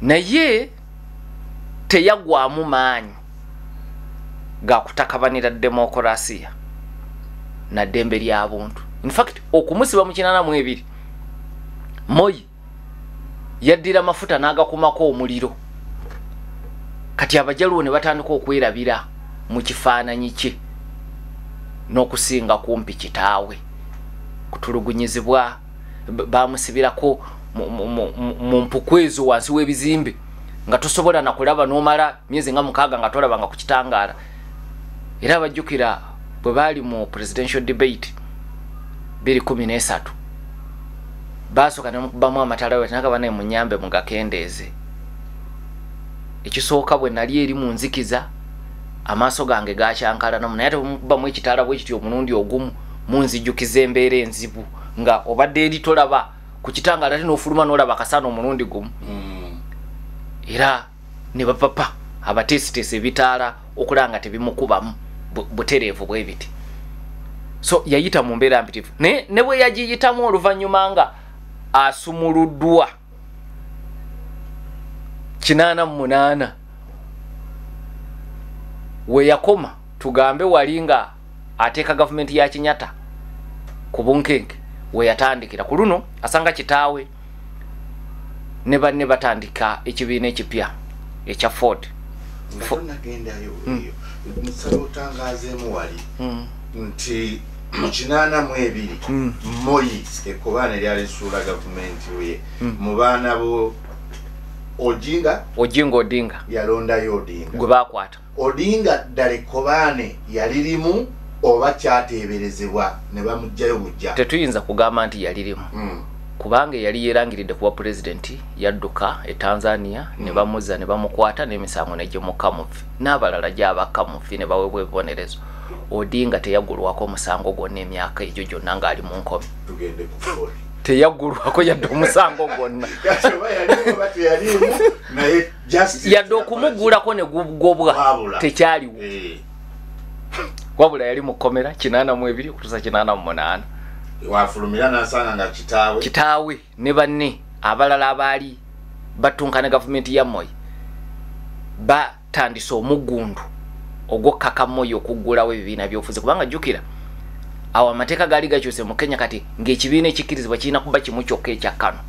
naye teyagwamu maanyi ga kutakabanira demokrasiya na ddembe ly'abuntu. In fact okumusiba mu 82 Moi yaddira mafuta n'agakumako omuliro. Kati abajaluwo ne batandika okwerabira mu kifaananyi kye n'okusinga kumpi kitaawe. Kutulugunyizibwa bamusibirako mu mpukwezo wansi w'ebizimbe nga tosobola na kulaba n'omala myezi nga 6 nga tolabanga ku kitangaala. Era bajjukira bwe baali mu presidential debate 2013 basooka ne mukubamu amatala we tanaka bane mu nyambe mu gakendeeze. Ekisooka bwe nali eri mu nzikiza amaaso gange gakyankala namu naye mukubamu ekitala bwe kityo omunundi ogumu munzijukiza embeera enzibu nga obadde eri tolaba ku kitangaala ate n'ofuluma n'olaba akasana omunundi gumu. Era ne bapapa abateesiteese ebitaala okulanga tebimukubamu butereevu bwe biti. So yayita mu mbeera mpitivu ne bwe yagiyitamu oluvannyuma nga asumuluddwa 88 we yakoma tugambe wali nga ateeka gavumenti ya Kenyatta ku bunkenke we yatandikira ku luno asanga kitaawe ne banne batandika ekibiina ekipya ekya Ford. Musalo tangazeemu wali nti mu 82 Moi ekobane lyali suula gavumenti we mu baana bo Odinga yalondayo Odinga gwe bakwata. Odinga ddala ekobane yalirimu oba kyateeberezebwa ne bamugjayo bujja? Tetuyinza kugamba nti yalirimu kubanga yali yerangiridde kuba president yadduka e Tanzania ne bamuzza ne bamukwata n'emisango ne gyemukamufi n'abalala gy'abakamufi ne baweebwa ebibonerezo. Odinga teyagulwako omusango gwonna emyaka egyo gyonna ng'ali mu nkomi. Tugende ku Ford. Teyagulwako yadde omusango gwonna. Yadde okumugulako ne gugobwa tekyaliwo. Wabula yali mu kkomera 82 okutuusa 88. Wafulumira nasanga nga kitaawe ne banne abalala abaali batunkana gavumenti ya Moi batandise omugundu ogw'okkaka Moi okuggulawo ebibiina by'obufuzi kubanga jjukira awo amateeka gaali gakyuse mu Kenya kati ng'ekibiina ekikkirizibwa kirina kuba kimu kyokka ekyakkano.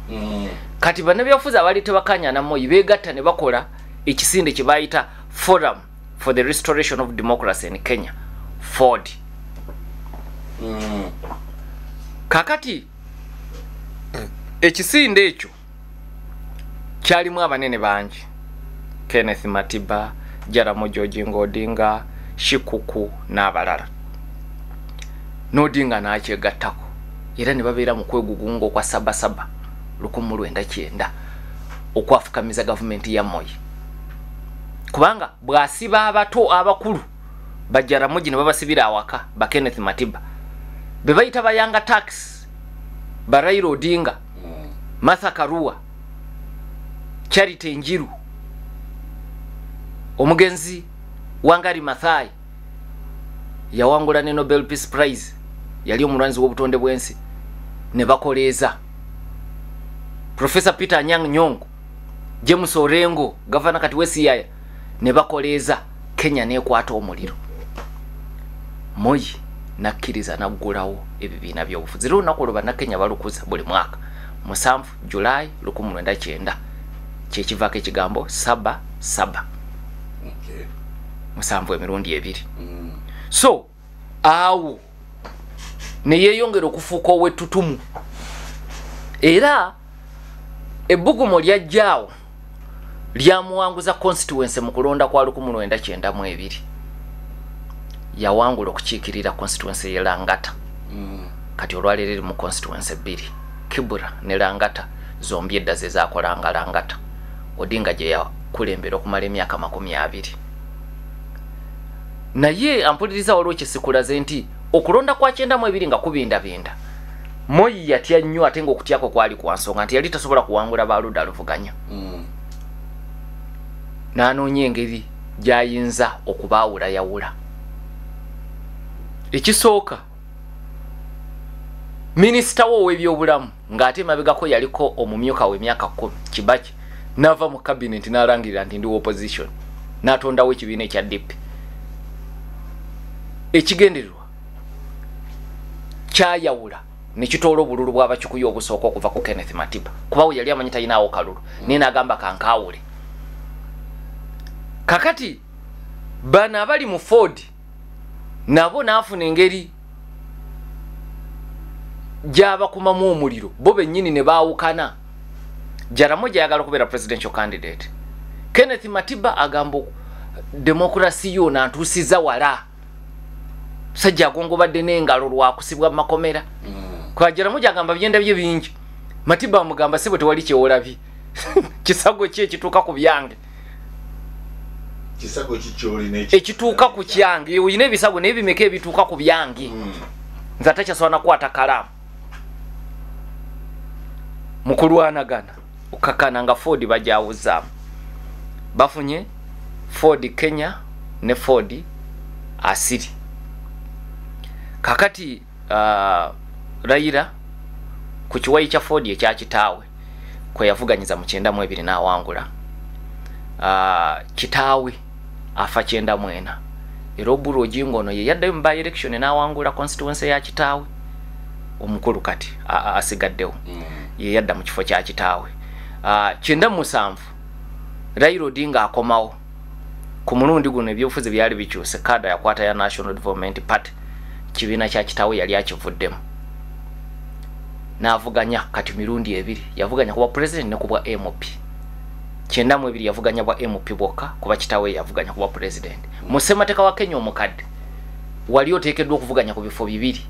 Kati bannabyabufuzi abaali tebakanya na Moi beegatta ne bakola ekisinde kye baayita Forum for the Restoration of Democracy in Kenya, Ford. Kakati ekisinde ekyo kyalimu abanene bangi. Kenneth Matiba, Jaramogi Oginga Odinga, Shikuku n'abalala. N'Odinga n'akyegattako era ne babeera mu kwegugunga okwa Sabasaba 1990 okwafukamiza gavumenti ya Moi. Kubanga bw'asiba abato abakulu bajaramogi ne babasibira awaka ba Kenneth Matiba be bayita bayanga tax ba Raila Odinga, Martha Karua, Charity Njiru, omugenzi Wangari Maathai yawangula ne Nobel Peace Prize yali omulwanzi w'obutonde bw'ensi ne bakoleeza. Professor Peter Anyang' Nyong'o, James Orengo, Governor kati w'Esiaya ne bakoleeza. Kenya n'ekwata omuliro. Moi nakkiriza naggulawo ebibiina by'obufuzi. Era olunaku olwo bannakenya balukuza buli mwaka 7 July 1990 kyekivaako ekigambo Saba Saba. 7 emirundi 2. So awo ne yeeyongera okufuuka ow'ettutumu era ebbugumo lyajjaawo lyamuwanguza constituency mu kulonda kwa 1992. Yawangula okukiikirira constituency ye Langata. Kati olwaleero eri mu constituency 2, Kibra ne Langata zombi edda ze zaakolanga Langata. Odinga gye yakulembera okumala emyaka 20. Naye ampuliriza waliwo kyesikulaze nti okulonda kwa 92 nga kubindabinda. Moi yatya nnyo ate ng'okutyako kwali kwa nsonga nti yali tasobola kuwangula baaludda aluvuganya. N'anoonya engeri gy'ayinza okubaawulayawula. Ekisooka minisita w'ow'ebyobulamu ng'ate mabegako yaliko omumyuka w'emyaka 10 Kibaki nava mu cabinet n'alangirira nti ndi opposition n'atondawo ekibiina ekya DP. Ekigendererwa kyayawula ne kitoola obululu bw'abakikuyu obusooka okuva ku Kenneth Matiba kuba we yali amanyi talinawo kalulu naye n'agamba kankawule. Kakati bano abali mu Ford nabo naafuna engeri gy'abakumamu omuliro bo bennyini ne baawukana. Jaramogi ayagala okubeera presidential candidate. Kenneth Matiba agamba demokrasi yo nantuusiza wala. Sajja agongobadde n'engalo lwakusibwa mu makomera. Kwa Jaramogi agamba byenda bye bingi. Matiba amugamba sebo tewali kyewolabye. Kisago kye kituuka ku byange. Kisago kikyoli n'ekyo. Ekituuka ku kyange. Oyina ebisago n'ebimeka ebituuka ku byange. Nze atakyaswana kwata kalamu. Mukulwanagana. Ukakana nga Ford bajawuzaamu. Bafunye Ford Kenya ne Ford Asiri. Kakati Raila ku kiwayi kya Ford ekya kitaawe kwe yavuganyiza mu 92 n'awangula. Kitaawe afa 94. Era Oburu Oginga ono ye yaddayo mu by election n'awangula constituency ya kitaawe. Omukulu kati asigaddewo. Ye yadda mu kifo kya kitaawe. 97 Raila Odinga akomawo ku mulundi guno ebyobufuzi byali bikyuse kada yakwata ya National Development Party kibiina kya kitaawe yali akivuddemu n'avuganya kati mirundi ebiri yavuganya kuba president ne kuba MP 92 yavuganya bwa MP bokka kuba kitaawe yavuganya kuba president mu ssemateeka wa Kenya omukadde wali oteekeddwa okuvuganya ku bifo bibiri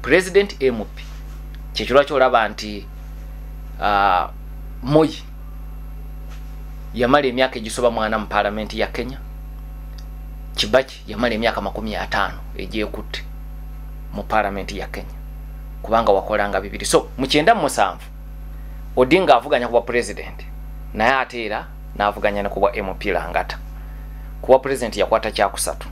president MP kyekirwaki olaba nti Moi yamala emyaka egisoba mwana mu parliament ya Kenya. Kibaki yamala emyaka 50 egyekutte mu parliament ya Kenya kubanga wakolanga bibiri. So mu 97 Odinga avuganya kuba president naye ateera n'avuganya ne kuba MP Langata. Kuba president yakwata kyakusatu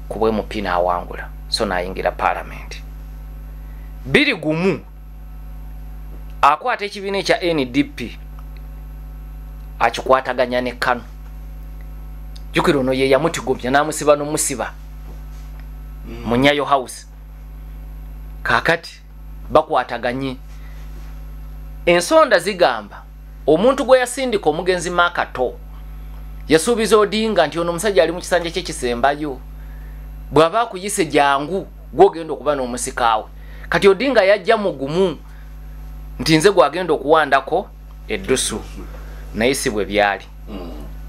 kuba MP n'awangula so n'ayingira parliament. Biri gumu akwata ekibiina ekya NDP akikwataganya ne Kanu. Jukiro no ye yamutigomya n'amusiba n'omusiba mu Nyayo House. Kakati bakwataganye ensonda zigamba omuntu gwe yasindika omugenzi Makato yasuubiza Odinga nti ono omusajja ali mu kisanja ky'ekisembayo bw'aba kuyise jangu gwogenda okuba n'omusikaawe. Kati Odinga yajja mugumu nti nze gwagenda okuwandako eddusu naye si bwe byali.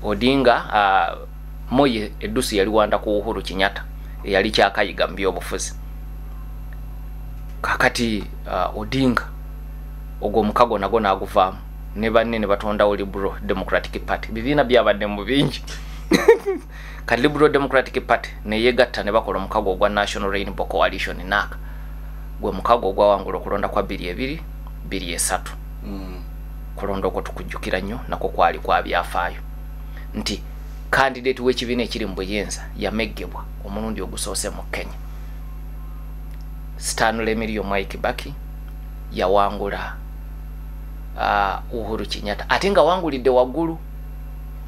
Odinga Moi eddusu yali wandako Uhuru Kenyatta eyali kyakayiga mu byobufuzi. Kakati Odinga ogwo mukago nago n'aguvaamu ne banne ne batondawo Liberal Democratic Party. Bibiina byabadde mu bingi. Kati Liberal Democratic Party ne yegatta ne bakola mukago ogwa National Rainbow Coalition NARC. Gwe mukago ogwawangula okulonda kwa 2023. Kulonda okwo tukujjukira nnyo nako kwali kwa byafaayo nti candidate w'ekibiina ekiri mu buyenza yameggebwa omulundi ogusoose mu Kenya. Stanley Emilio Mwai Kibaki yawangula Uhuru Kenyatta ate nga wangulidde waggulu.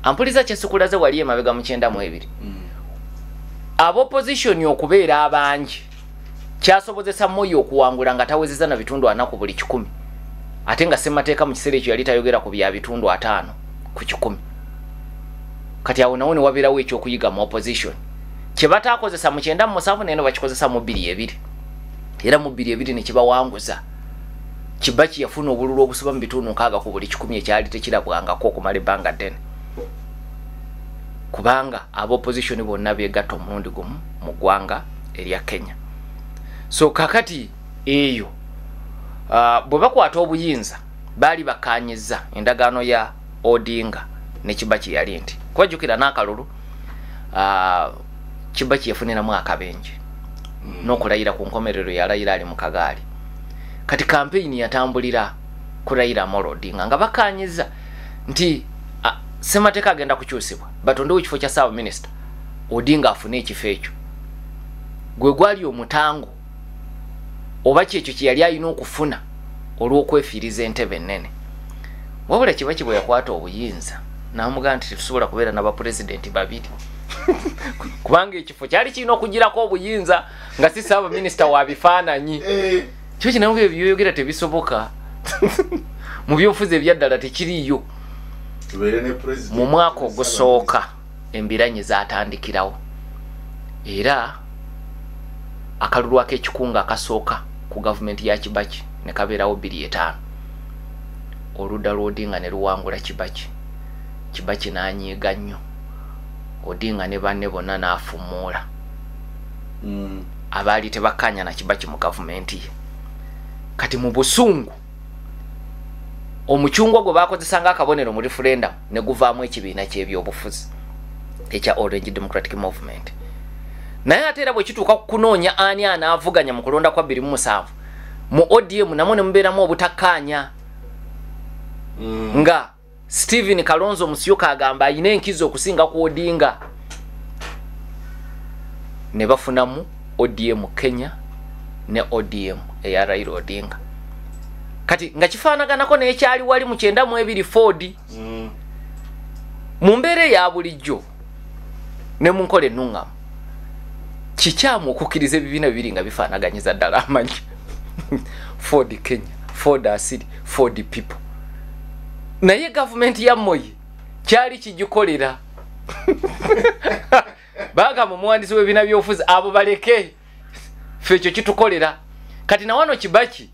Ampuliza kyesikulaze wali emabega mu 92. Ab'opposition okubeera abangi kyasobozesa Moi okuwangula nga tawezeza na bitundu 4 ku buli 100. Ate nga ssemateeka mu kiseera ekyo yali tayogera ku bya bitundu 5 ku 100. Kati awo nawo ne wabeerawo ekyokuyiga mu opposition. Kye bataakozesa mu 97 neno bakikozesa mu 22. Era mu 22 ne kibawanguza. Kibaki yafuna obululu obusoba mu bitundu 6 ku buli 100 ekyali tekirabwangako okumala ebbanga ddene. Kubanga ab'opposition bonna beegatta omulundi gumu mu ggwanga erya Kenya. So kakati eyo bwe bakwata obuyinza baali bakanyiza endagaano ya Odinga ne Kibaki yali nti kwajjukira n'akalulu Kibaki yafuniramu akabenje n'okulayira ku nkomerero yalayira ali mu kagaali. Kati campaign yatambulira ku Raila Amolo Odinga nga bakanyiza nti ssemateeka agenda kukyusibwa batondewo ekifo kya Saawa Minisita Odinga afune ekifo ekyo. Gwe gwali omutango oba kyekyo kye yali alina okufuna olw'okwefiiriza entebe ennene. wabula Kibaki bwe yakwata obuyinza n'amugamba nti tusobola kubeera n'abapresidenti babiri kubanga ekifo kyali kirina okugirako obuyinza nga si Ssaabaminisita wa bifaananyi kyo kinamu byoyogera tebisoboka mu byobufuzi ebyaddala tekiriiyo. Mu mwaka ogusooka embiranye zatandikirawo era akalulu ak'ekikunga akasooka ku gavumenti ya Kibaki ne kabeerawo 2-5 oludda lw'Odinga ne luwangula Kibaki n'anyiiga nnyo Odinga ne banne bonna n'afumuula abaali tebakkanya na Kibaki mu gavumenti ye. Kati mu busungu omucungwa gwe bakozesanga akabonero mu referendum ne guvaamu ekibiina ky'ebyobufuzi ekya Orange Democratic Movement. Naye ate era bwe kituuka kunoonya ani anaavuganya mu kulonda kwa 2007 mu ODM namwe ne mubeeramu obutakkaanya nga Stephen Kalonzo Musyoka agamba ayina enkizo okusinga ku Odinga. Ne bafunamu ODM Kenya ne ODM eya Raila Odinga. Kati nga kifaanaganako n'ekyali wali mu 92 Ford mu mbeera ya bulijjo ne mu nkola ennungamu kikyamu okukkiriza ebibiina bibiri nga bifaanaganyiza ddala amanyi Ford Kenya, Ford Asili, Ford People. Naye gavumenti ya Moi kyali kigikolera baga mu muwandiisi w'ebibiina by'obufuzi abo baleke ffe ekyo kitukolera. Kati na wano Kibaki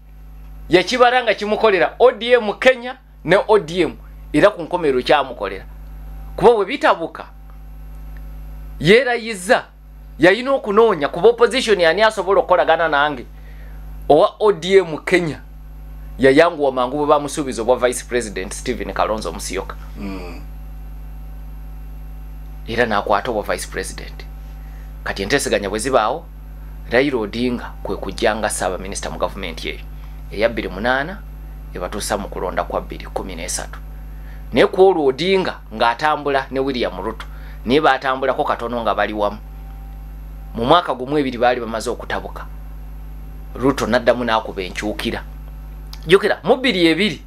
yakibaranga kimukolera ODM Kenya ne ODM era ku nkomero kyamukolera kuba bwe bitabuka yeerayiza yayina okunoonya kuba opposition yani asobola okukolagana nange owa ODM Kenya yayanguwa mangu bwe bamusuubiza obwa Vice President Stephen Kalonzo Musyoka era n'akwata obwa Vice President. Kati enteeseganya bwe zibaawo Raila Odinga kwe kujjanga Ssaabaminisita mu gavumenti eyo eya 2008 ebatuusa mu kulonda kwa 2013. Naye ku olwo Odinga ng'atambula ne William Ruto naye baatambulako katono nga bali wamu. Mu mwaka gumu ebiri baali bamaze okutabuka Ruto n'addamu n'akuba enkyukira. Jukira mu 2002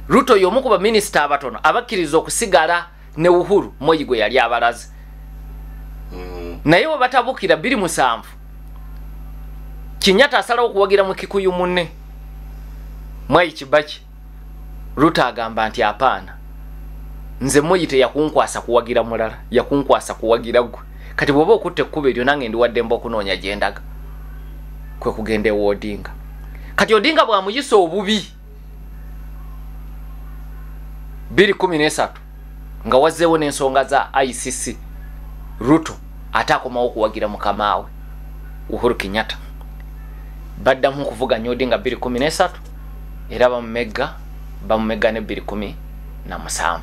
Ruto y'omu ku baminisita abatono abakkiriza okusigala ne Uhuru Moi gwe yali abalaze. Naye we batabukira 2007 Kenyatta asalawo okuwagira mu Kikuyu munne Mwai Kibaki. Ruto agamba nti apaana nze Moi teyakunkwasa kuwagira mulala yakunkwasa kuwagira gwe. Kati bwoba okutte ekkubo eryo nange ndi waddemba okunoonya gye ndaga kwe kugenda ewa Odinga. Kati Odinga bw'amuyisa obubi 2013 nga wazzeewo n'ensonga za ICC Ruto ate akomawo okuwagira mukamaawe Uhuru Kenyatta. Baddamu okuvuganya Odinga 2013 era bamumegga ne 2017.